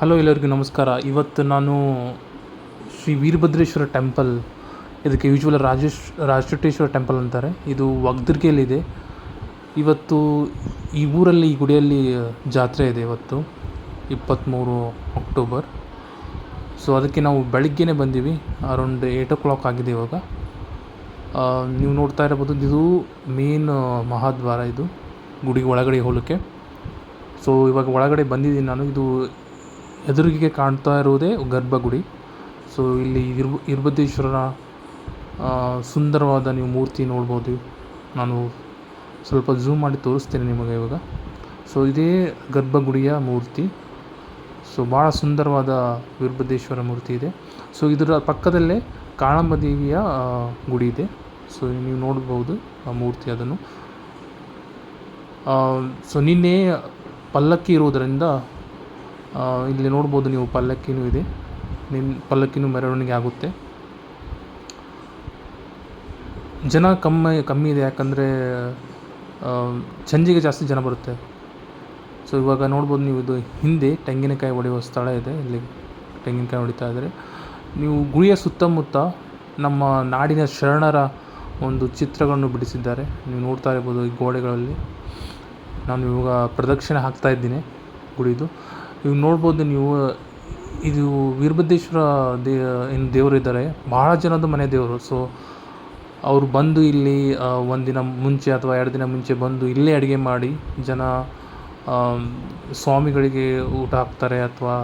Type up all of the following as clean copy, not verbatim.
Hello ಎಲ್ಲರಿಗೂ ನಮಸ್ಕಾರ. ಇವತ್ತು ನಾನು ಶ್ರೀ ವೀರಭದ್ರೇಶ್ವರ ಟೆಂಪಲ್, ಇದಕ್ಕೆ ಯೂಶ್ವಲ್ ರಾಜರಾಜೇಶ್ವರ ಟೆಂಪಲ್ ಅಂತಾರೆ. ಇದು ವಗ್ದರ್ಗೆಯಲ್ಲಿದೆ. ಇವತ್ತು ಈ ಊರಲ್ಲಿ, ಈ ಗುಡಿಯಲ್ಲಿ ಜಾತ್ರೆ ಇದೆ ಇವತ್ತು 23 ಅಕ್ಟೋಬರ್. ಸೊ ಅದಕ್ಕೆ ನಾವು ಬೆಳಿಗ್ಗೆನೇ ಬಂದೀವಿ. ಅರೌಂಡ್ 8 ಆಗಿದೆ ಇವಾಗ. ನೀವು ನೋಡ್ತಾ ಇರಬಹುದು, ಇದು ಮೇನ್ ಮಹಾದ್ವಾರ, ಇದು ಗುಡಿ ಒಳಗಡೆ ಹೋಗಲಿಕ್ಕೆ. ಸೊ ಇವಾಗ ಒಳಗಡೆ ಬಂದಿದ್ದೀನಿ ನಾನು. ಇದು ಎದುರಿಗೆ ಕಾಣ್ತಾ ಇರುವುದೇ ಗರ್ಭಗುಡಿ. ಸೊ ಇಲ್ಲಿ ವೀರಭದ್ರೇಶ್ವರನ ಸುಂದರವಾದ ನೀವು ಮೂರ್ತಿ ನೋಡ್ಬೋದು. ನಾನು ಸ್ವಲ್ಪ ಝೂಮ್ ಮಾಡಿ ತೋರಿಸ್ತೇನೆ ನಿಮಗೆ ಇವಾಗ. ಸೊ ಇದೇ ಗರ್ಭಗುಡಿಯ ಮೂರ್ತಿ. ಸೊ ಭಾಳ ಸುಂದರವಾದ ವೀರಭದ್ರೇಶ್ವರ ಮೂರ್ತಿ ಇದೆ. ಸೊ ಇದರ ಪಕ್ಕದಲ್ಲೇ ಕಾಳಮ್ಮ ದೇವಿಯ ಗುಡಿ ಇದೆ. ಸೊ ನೀವು ನೋಡ್ಬೋದು ಆ ಮೂರ್ತಿ ಅದನ್ನು. ಸೊ ನಿನ್ನೆ ಪಲ್ಲಕ್ಕಿ ಇರುವುದರಿಂದ ಇಲ್ಲಿ ನೋಡ್ಬೋದು ನೀವು, ಪಲ್ಲಕ್ಕಿನೂ ಇದೆ. ಪಲ್ಲಕ್ಕಿನೂ ಮೆರವಣಿಗೆ ಆಗುತ್ತೆ. ಜನ ಕಮ್ಮಿ ಇದೆ, ಯಾಕಂದರೆ ಸಂಜೆಗೆ ಜಾಸ್ತಿ ಜನ ಬರುತ್ತೆ. ಸೊ ಇವಾಗ ನೋಡ್ಬೋದು ನೀವು, ಇದು ಹಿಂದೆ ತೆಂಗಿನಕಾಯಿ ಹೊಡೆಯುವ ಸ್ಥಳ ಇದೆ. ಇಲ್ಲಿ ತೆಂಗಿನಕಾಯಿ ಹೊಡಿತಾ ಇದ್ದಾರೆ. ನೀವು ಗುಡಿಯ ಸುತ್ತಮುತ್ತ ನಮ್ಮ ನಾಡಿನ ಶರಣರ ಒಂದು ಚಿತ್ರಗಳನ್ನು ಬಿಡಿಸಿದ್ದಾರೆ. ನೀವು ನೋಡ್ತಾ ಇರ್ಬೋದು ಈ ಗೋಡೆಗಳಲ್ಲಿ. ನಾನು ಇವಾಗ ಪ್ರದಕ್ಷಿಣೆ ಹಾಕ್ತಾ ಇದ್ದೀನಿ ಗುಡಿದು. ಇವಾಗ ನೋಡ್ಬೋದು ನೀವು, ಇದು ವೀರಭದ್ರೇಶ್ವರ ಏನು ದೇವರು ಇದ್ದಾರೆ, ಭಾಳ ಜನದ ಮನೆ ದೇವರು. ಸೊ ಅವರು ಬಂದು ಇಲ್ಲಿ ಒಂದಿನ ಮುಂಚೆ ಅಥವಾ 2 ದಿನ ಮುಂಚೆ ಬಂದು ಇಲ್ಲೇ ಅಡುಗೆ ಮಾಡಿ ಜನ ಸ್ವಾಮಿಗಳಿಗೆ ಊಟ ಹಾಕ್ತಾರೆ ಅಥವಾ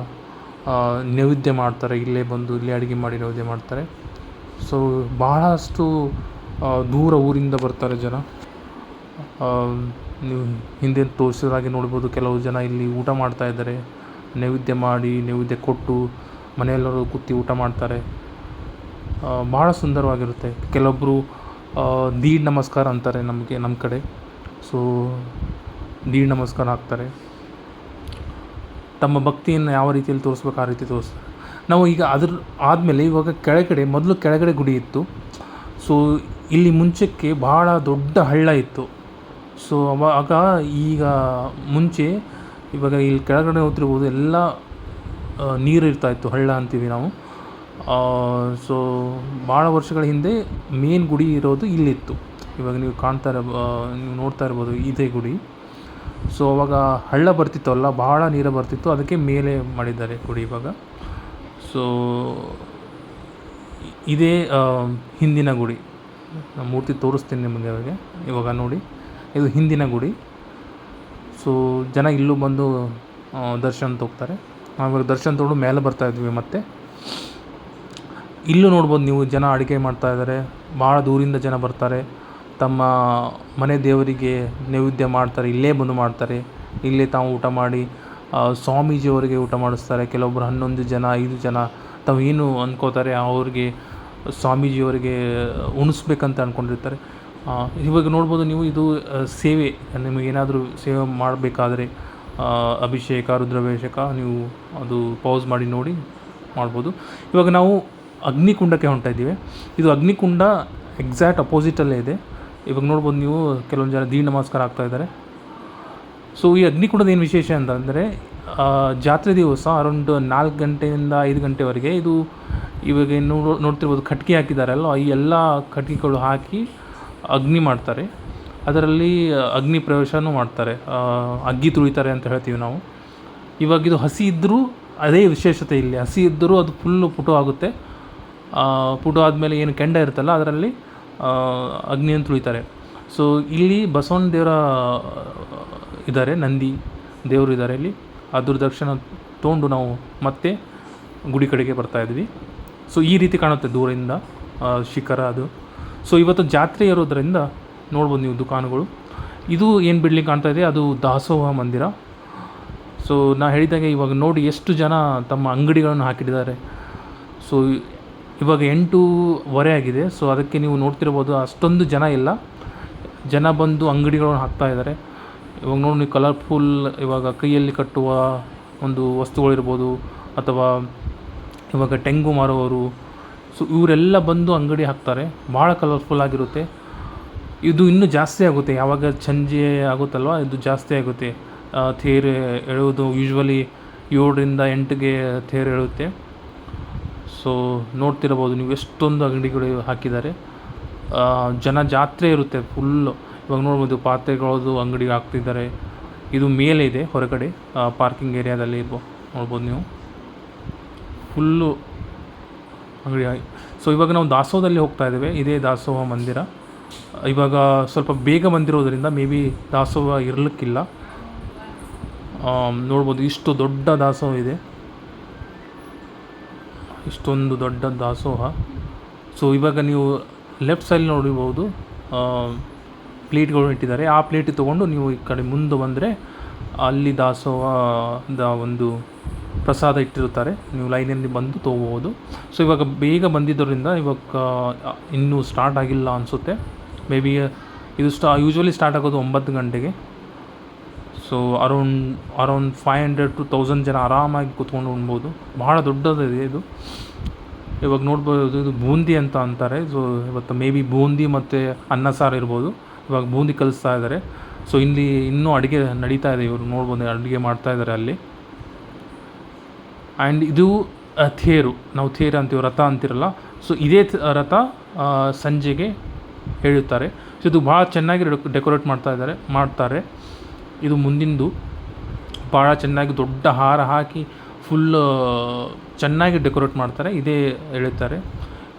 ನೈವೇದ್ಯ ಮಾಡ್ತಾರೆ. ಇಲ್ಲೇ ಬಂದು ಇಲ್ಲೇ ಅಡುಗೆ ಮಾಡಿ ನೈವೇದ್ಯ ಮಾಡ್ತಾರೆ. ಸೊ ಬಹಳಷ್ಟು ದೂರ ಊರಿಂದ ಬರ್ತಾರೆ ಜನ. ನೀವು ಹಿಂದೆ ತೋರಿಸೋದಾಗಿ ನೋಡ್ಬೋದು, ಕೆಲವು ಜನ ಇಲ್ಲಿ ಊಟ ಮಾಡ್ತಾ ಇದ್ದಾರೆ. ನೈವೇದ್ಯ ಕೊಟ್ಟು ಮನೆಯೆಲ್ಲರೂ ಕೂತು ಊಟ ಮಾಡ್ತಾರೆ. ಭಾಳ ಸುಂದರವಾಗಿರುತ್ತೆ. ಕೆಲವೊಬ್ಬರು ದೀಡ್ ನಮಸ್ಕಾರ ಅಂತಾರೆ ನಮ್ಮ ಕಡೆ. ಸೊ ದೀಡ್ ನಮಸ್ಕಾರ ಹಾಕ್ತಾರೆ. ತಮ್ಮ ಭಕ್ತಿಯನ್ನು ಯಾವ ರೀತಿಯಲ್ಲಿ ತೋರಿಸ್ಬೇಕು ಆ ರೀತಿ ತೋರಿಸ್ತಾರೆ. ನಾವು ಈಗ ಅದ್ರ ಆದಮೇಲೆ ಇವಾಗ ಮೊದಲು ಕೆಳಗಡೆ ಗುಡಿ ಇತ್ತು. ಸೊ ಇಲ್ಲಿ ಮುಂಚೆಕ್ಕೆ ಭಾಳ ದೊಡ್ಡ ಹಳ್ಳ ಇತ್ತು. ಸೊ ಆಗ ಈಗ ಮುಂಚೆ, ಇವಾಗ ಇಲ್ಲಿ ಕೆಳಗಡೆ ಹೋಗ್ತಿರ್ಬೋದು, ಎಲ್ಲ ನೀರು ಇರ್ತಾಯಿತ್ತು, ಹಳ್ಳ ಅಂತೀವಿ ನಾವು. ಸೊ ಭಾಳ ವರ್ಷಗಳ ಹಿಂದೆ ಮೇನ್ ಗುಡಿ ಇರೋದು ಇಲ್ಲಿತ್ತು. ಇವಾಗ ನೀವು ನೋಡ್ತಾ ಇರ್ಬೋದು ಇದೇ ಗುಡಿ. ಸೊ ಅವಾಗ ಹಳ್ಳ ಬರ್ತಿತ್ತಲ್ಲ, ಭಾಳ ನೀರು ಬರ್ತಿತ್ತು, ಅದಕ್ಕೆ ಮೇಲೆ ಮಾಡಿದ್ದಾರೆ ಗುಡಿ ಇವಾಗ. ಸೊ ಇದೇ ಹಿಂದಿನ ಗುಡಿ. ಮೂರ್ತಿ ತೋರಿಸ್ತೀನಿ ನಿಮಗೆ ಇವಾಗ ನೋಡಿ. ಇದು ಹಿಂದಿನ ಗುಡಿ. ಸೊ ಜನ ಇಲ್ಲೂ ಬಂದು ದರ್ಶನ ಹೋಗ್ತಾರೆ. ಆವಾಗ ದರ್ಶನ ತೊಗೊಂಡು ಮೇಲೆ ಬರ್ತಾಯಿದ್ವಿ. ಮತ್ತು ಇಲ್ಲೂ ನೋಡ್ಬೋದು ನೀವು, ಜನ ಅಡುಗೆ ಮಾಡ್ತಾಯಿದ್ದಾರೆ. ಭಾಳ ದೂರಿಂದ ಜನ ಬರ್ತಾರೆ. ತಮ್ಮ ಮನೆ ದೇವರಿಗೆ ನೈವೇದ್ಯ ಮಾಡ್ತಾರೆ, ಇಲ್ಲೇ ಬಂದು ಮಾಡ್ತಾರೆ. ಇಲ್ಲೇ ತಾವು ಊಟ ಮಾಡಿ ಸ್ವಾಮೀಜಿಯವರಿಗೆ ಊಟ ಮಾಡಿಸ್ತಾರೆ. ಕೆಲವೊಬ್ಬರು 11 ಜನ 5 ಜನ ತಾವು ಏನು ಅಂದ್ಕೋತಾರೆ ಅವ್ರಿಗೆ ಸ್ವಾಮೀಜಿಯವರಿಗೆ ಉಣಿಸ್ಬೇಕಂತ ಅಂದ್ಕೊಂಡಿರ್ತಾರೆ. ಇವಾಗ ನೋಡ್ಬೋದು ನೀವು, ಇದು ಸೇವೆ. ನಿಮಗೇನಾದರೂ ಸೇವೆ ಮಾಡಬೇಕಾದ್ರೆ ಅಭಿಷೇಕ, ರುದ್ರಾಭಿಷೇಕ, ನೀವು ಅದು ಪೌಸ್ ಮಾಡಿ ನೋಡಿ ಮಾಡ್ಬೋದು. ಇವಾಗ ನಾವು ಅಗ್ನಿಕುಂಡಕ್ಕೆ ಹೊಂಟ ಇದ್ದೀವಿ. ಇದು ಅಗ್ನಿಕುಂಡ ಎಕ್ಸಾಕ್ಟ್ ಅಪೋಸಿಟಲ್ಲೇ ಇದೆ. ಇವಾಗ ನೋಡ್ಬೋದು ನೀವು, ಕೆಲವೊಂದು ಜನ ದೀಡ್ ನಮಸ್ಕಾರ ಆಗ್ತಾಯಿದ್ದಾರೆ. ಸೊ ಈ ಅಗ್ನಿಕುಂಡದ ಏನು ವಿಶೇಷ ಅಂತಂದರೆ, ಜಾತ್ರೆ ದಿವಸ ಅರೌಂಡ್ 4 ಗಂಟೆಯಿಂದ 5 ಗಂಟೆವರೆಗೆ ಇದು, ಇವಾಗ ನೋಡ್ತಿರ್ಬೋದು ಕಟ್ಗೆ ಹಾಕಿದ್ದಾರಲ್ಲ, ಈ ಎಲ್ಲ ಕಟ್ಗೆಗಳು ಹಾಕಿ ಅಗ್ನಿ ಮಾಡ್ತಾರೆ. ಅದರಲ್ಲಿ ಅಗ್ನಿ ಪ್ರವೇಶನೂ ಮಾಡ್ತಾರೆ, ಅಗ್ಗಿ ತುಳಿತಾರೆ ಅಂತ ಹೇಳ್ತೀವಿ ನಾವು. ಇವಾಗ ಇದು ಹಸಿ ಇದ್ದರೂ ಅದೇ ವಿಶೇಷತೆ ಇಲ್ಲಿ. ಹಸಿ ಇದ್ದರೂ ಅದು ಫುಲ್ಲು ಪುಟು ಆಗುತ್ತೆ. ಪುಟು ಆದಮೇಲೆ ಏನು ಕೆಂಡ ಇರುತ್ತಲ್ಲ, ಅದರಲ್ಲಿ ಅಗ್ನಿಯನ್ನು ತುಳಿತಾರೆ. ಸೊ ಇಲ್ಲಿ ಬಸವಣ್ಣ ದೇವರ ಇದ್ದಾರೆ, ನಂದಿ ದೇವರು ಇದ್ದಾರೆ ಇಲ್ಲಿ. ಅದ್ರ ದರ್ಶನ ತೊಗೊಂಡು ನಾವು ಮತ್ತೆ ಗುಡಿ ಕಡೆಗೆ ಬರ್ತಾಯಿದ್ವಿ. ಸೊ ಈ ರೀತಿ ಕಾಣುತ್ತೆ ದೂರದಿಂದ ಶಿಖರ ಅದು. ಸೊ ಇವತ್ತು ಜಾತ್ರೆ ಇರೋದರಿಂದ ನೋಡ್ಬೋದು ನೀವು ದುಕಾನುಗಳು. ಇದು ಏನು ಬಿಲ್ಡಿಂಗ್ ಕಾಣ್ತಾ ಇದೆ, ಅದು ದಾಸೋಹ ಮಂದಿರ. ಸೊ ನಾ ಹೇಳಿದಾಗೆ ಇವಾಗ ನೋಡಿ ಎಷ್ಟು ಜನ ತಮ್ಮ ಅಂಗಡಿಗಳನ್ನು ಹಾಕಿಟ್ಟಿದ್ದಾರೆ. ಸೊ ಇವಾಗ 8:15 ಆಗಿದೆ. ಸೊ ಅದಕ್ಕೆ ನೀವು ನೋಡ್ತಿರ್ಬೋದು, ಅಷ್ಟೊಂದು ಜನ ಇಲ್ಲ. ಜನ ಬಂದು ಅಂಗಡಿಗಳನ್ನು ಹಾಕ್ತಾ ಇದ್ದಾರೆ. ಇವಾಗ ನೋಡಿ ನೀವು, ಕಲರ್ಫುಲ್ ಇವಾಗ ಕೈಯಲ್ಲಿ ಕಟ್ಟುವ ಒಂದು ವಸ್ತುಗಳಿರ್ಬೋದು, ಅಥವಾ ಇವಾಗ ತೆಂಗು ಮಾರುವವರು. ಸೊ ಇವರೆಲ್ಲ ಬಂದು ಅಂಗಡಿ ಹಾಕ್ತಾರೆ. ಭಾಳ ಕಲರ್ಫುಲ್ ಆಗಿರುತ್ತೆ. ಇದು ಇನ್ನೂ ಜಾಸ್ತಿ ಆಗುತ್ತೆ, ಯಾವಾಗ ಸಂಜೆ ಆಗುತ್ತಲ್ವ ಇದು ಜಾಸ್ತಿ ಆಗುತ್ತೆ. ತೇರು ಎಳೆಯೋದು ಯೂಶ್ವಲಿ 7ರಿಂದ 8ಗೆ ತೇರು ಎಳೆಯುತ್ತೆ. ಸೊ ನೋಡ್ತಿರ್ಬೋದು ನೀವು ಎಷ್ಟೊಂದು ಅಂಗಡಿಗಳು ಹಾಕಿದ್ದಾರೆ. ಜನ ಜಾತ್ರೆ ಇರುತ್ತೆ ಫುಲ್ಲು. ಇವಾಗ ನೋಡ್ಬೋದು ಪಾತ್ರೆಗಳದ್ದು ಅಂಗಡಿ ಹಾಕ್ತಿದ್ದಾರೆ. ಇದು ಮೇಲೆ ಇದೆ ಹೊರಗಡೆ ಪಾರ್ಕಿಂಗ್ ಏರಿಯಾದಲ್ಲಿ ನೋಡ್ಬೋದು ನೀವು ಫುಲ್ಲು ಅಂಗಡಿ. ಸೊ ಇವಾಗ ನಾವು ದಾಸೋಹದಲ್ಲಿ ಹೋಗ್ತಾ ಇದ್ದೇವೆ. ಇದೇ ದಾಸೋಹ ಮಂದಿರ. ಇವಾಗ ಸ್ವಲ್ಪ ಬೇಗ ಬಂದಿರೋದ್ರಿಂದ ಮೇ ಬಿ ದಾಸೋಹ ಇರಲಿಕ್ಕಿಲ್ಲ. ನೋಡ್ಬೋದು ಇಷ್ಟು ದೊಡ್ಡ ದಾಸೋಹ ಇದೆ, ಇಷ್ಟೊಂದು ದೊಡ್ಡ ದಾಸೋಹ. ಸೊ ಇವಾಗ ನೀವು ಲೆಫ್ಟ್ ಸೈಡ್ ನೋಡಿರ್ಬೋದು ಪ್ಲೇಟ್ಗಳು ಇಟ್ಟಿದ್ದಾರೆ. ಆ ಪ್ಲೇಟ್ ತೊಗೊಂಡು ನೀವು ಈ ಕಡೆ ಮುಂದೆ ಬಂದರೆ ಅಲ್ಲಿ ದಾಸೋಹದ ಒಂದು ಪ್ರಸಾದ ಇಟ್ಟಿರುತ್ತಾರೆ. ನೀವು ಲೈನಲ್ಲಿ ಬಂದು ತೊಗೋಬೋದು. ಸೊ ಇವಾಗ ಬೇಗ ಬಂದಿದ್ದರಿಂದ ಇವಾಗ ಇನ್ನೂ ಸ್ಟಾರ್ಟ್ ಆಗಿಲ್ಲ ಅನಿಸುತ್ತೆ. ಮೇ ಬಿ ಇದು ಯೂಶ್ವಲಿ ಸ್ಟಾರ್ಟ್ ಆಗೋದು 9 ಗಂಟೆಗೆ. ಸೊ ಅರೌಂಡ್ 500 to 1000 ಜನ ಆರಾಮಾಗಿ ಕೂತ್ಕೊಂಡು ಉಣ್ಬೋದು. ಭಾಳ ದೊಡ್ಡದಿದೆ ಇದು. ಇವಾಗ ನೋಡ್ಬೋದು ಇದು ಬೂಂದಿ ಅಂತ ಅಂತಾರೆ. ಸೊ ಇವತ್ತು ಮೇ ಬಿ ಬೂಂದಿ ಮತ್ತು ಅನ್ನ ಸಾರು ಇರ್ಬೋದು. ಇವಾಗ ಬೂಂದಿ ಕಲಿಸ್ತಾ ಇದ್ದಾರೆ. ಸೊ ಇಲ್ಲಿ ಇನ್ನೂ ಅಡುಗೆ ನಡೀತಾ ಇದೆ. ಇವರು ನೋಡ್ಬೋದು ಅಡುಗೆ ಮಾಡ್ತಾಯಿದ್ದಾರೆ ಅಲ್ಲಿ. ಆ್ಯಂಡ್ ಇದು ತೇರು, ನಾವು ತೇರು ಅಂತೀವಿ, ರಥ ಅಂತಿರಲ್ಲ. ಸೊ ಇದೇ ರಥ ಸಂಜೆಗೆ ಎಳೆಯುತ್ತಾರೆ. ಸೊ ಇದು ಭಾಳ ಚೆನ್ನಾಗಿ ಡೆಕೋರೇಟ್ ಮಾಡ್ತಾರೆ. ಇದು ಮುಂದಿಂದು ಭಾಳ ಚೆನ್ನಾಗಿ ದೊಡ್ಡ ಹಾರ ಹಾಕಿ ಫುಲ್ ಚೆನ್ನಾಗಿ ಡೆಕೋರೇಟ್ ಮಾಡ್ತಾರೆ. ಇದೇ ಎಳೆಯುತ್ತಾರೆ.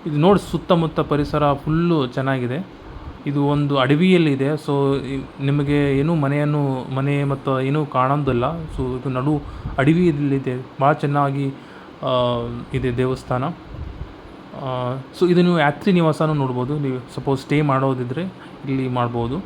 ಇದು ನೋಡಿ ಸುತ್ತಮುತ್ತ ಪರಿಸರ ಫುಲ್ಲು ಚೆನ್ನಾಗಿದೆ. ಇದು ಒಂದು ಅಡವಿಯಲ್ಲಿದೆ. ಸೊ ನಿಮಗೆ ಏನೂ ಮನೆ ಮತ್ತು ಏನೂ ಕಾಣೋದಿಲ್ಲ. ಸೊ ಇದು ನಡು ಅಡವಿಯಲ್ಲಿದೆ. ಭಾಳ ಚೆನ್ನಾಗಿ ಇದೆ ದೇವಸ್ಥಾನ. ಸೊ ಇದು ನೀವು ಯಾತ್ರಿ ನಿವಾಸನೂ ನೋಡ್ಬೋದು. ನೀವು ಸಪೋಸ್ ಸ್ಟೇ ಮಾಡೋದಿದ್ದರೆ ಇಲ್ಲಿ ಮಾಡ್ಬೋದು.